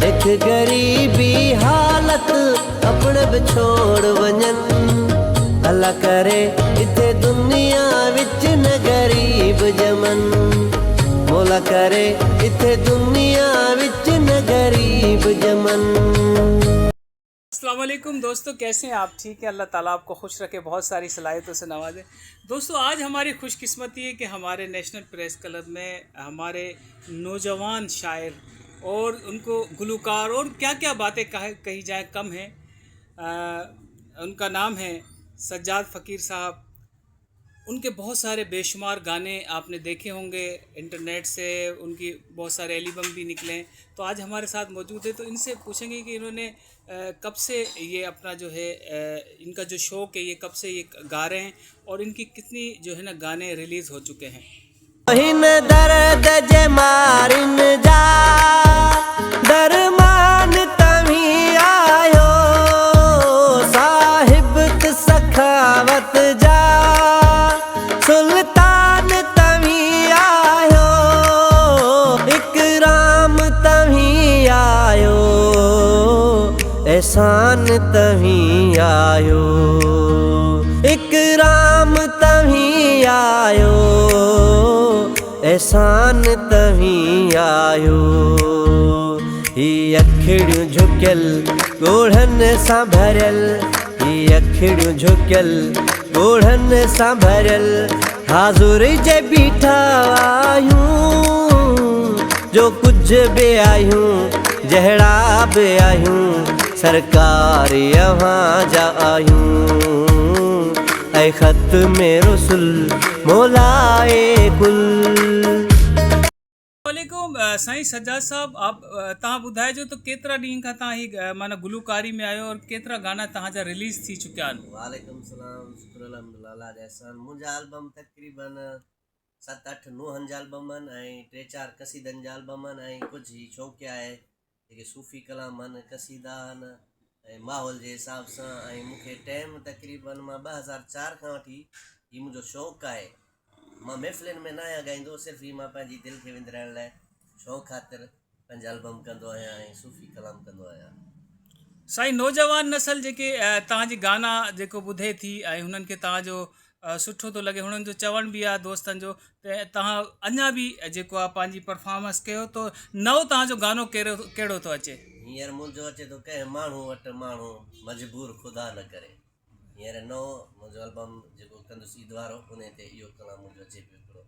एक गरीबी हालत अपने बिछोड़ वञन। अल्लाह करे इथे दुनिया विच न गरीब जमन। मौला करे इथे दुनिया विच न गरीब जमन। अस्सलाम वालेकुम दोस्तों, कैसे हैं आप? ठीक है, अल्लाह ताला आपको खुश रखे, बहुत सारी सलाहियतों से नवाजे। दोस्तों, आज हमारी खुशकिस्मती है कि हमारे नेशनल प्रेस क्लब में हमारे नौजवान शायर और उनको गुलकार और क्या क्या बातें कही जाए कम है। उनका नाम है सज्जाद फ़कीर साहब। उनके बहुत सारे बेशुमार गाने आपने देखे होंगे इंटरनेट से, उनकी बहुत सारे एल्बम भी निकले हैं। तो आज हमारे साथ मौजूद है, तो इनसे पूछेंगे कि इन्होंने कब से ये अपना जो है इनका जो शौक़ है ये कब से ये गा रहे हैं और इनकी कितनी जो है ना गाने रिलीज़ हो चुके हैं। हिन दर्द जे मारिन जा दरमान तभी आयो, साहिब सखावत जा सुल्तान तभी आयो, इकराम तभी आयो, एहसान तभी आयो, इकराम तभी आयो, एहसान तभी आयो। ही अखिड़ियूं झुकियल ॻोढ़नि सां भरियल, ही अखिड़ियूं झुकियल ॻोढ़नि सां भरियल, हाज़ुर जे बीठा आहियूं, जो कुझ बि आहियूं जहिड़ा बि आहियूं, सरकार अव्हां जा आहियूं, ऐं ख़त में रसुल मौलाए कुल। वालेकुम साईं सज्जाद साहब, आप तव्हां ॿुधाइजो त केतिरा ॾींहं खां तव्हां ही माना गुलकारी में आहियो और केतिरा गाना तव्हांजा रिलीज़ थी चुकिया आहिनि? वालेकुम सलाम, शुक्र अल्हम्दुलिल्लाह जहसान। मुंहिंजा एल्बम तक़रीबन 7-8 नूहनि जा एल्बम आहिनि ऐं 3-4 कसीदनि जा एल्बम आहिनि ऐं कुझु ही शौक़िया आहे जेके सूफ़ी कलाम आहिनि, कसीदा आहिनि ऐं माहौल जे हिसाब सां। ऐं मूंखे टाइम तक़रीबन मां 2004 खां वठी ही मुंहिंजो शौक़ु आहे। मां महफ़िलनि में न आहियां ॻाईंदो, सिर्फ़ु ही मां पंहिंजी दिलि खे विंदराइण लाइ शौक़ु ख़ातिर पंहिंजा एल्बम कंदो आहियां ऐं सूफ़ी कलाम कंदो आहियां। साईं, नौजवान नस्ल जेके तव्हांजी गाना जेको ॿुधे थी ऐं हुननि खे तव्हांजो सुठो थो लॻे, हुननि जो चवण बि आहे दोस्तनि जो त तव्हां अञा बि जेको आहे पंहिंजी परफॉर्मेंस कयो, तो नओं तव्हांजो गानो कहिड़ो थो अचे? हींअर मुंहिंजो अचे थो कंहिं माण्हू वटि माण्हू मजबूर ख़ुदा न करे। हींअर नओं मुंहिंजो एल्बम जेको कंदुसि ईद वारो, उन ते इहो कलाम मुंहिंजो अचे पियो हिकिड़ो,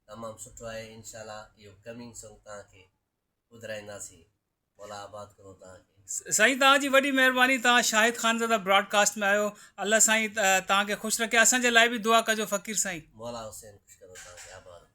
तमामु सुठो आहे। इंशाल्लाह इहो कमिंग सॉन्ग तव्हांखे ॿुधाईंदासीं। मौला आबाद करो तव्हांखे। साईं, तव्हांजी वॾी महिरबानी, तव्हां शाहिद ख़ानज़ादा ब्रॉडकास्ट में आयो। अल्लाह साईं तव्हांखे ख़ुशि रखे, असांजे लाइ बि दुआ कजो फ़क़ीर साईं। मौला हुसैन ख़ुशि करो तव्हांखे, आबाद।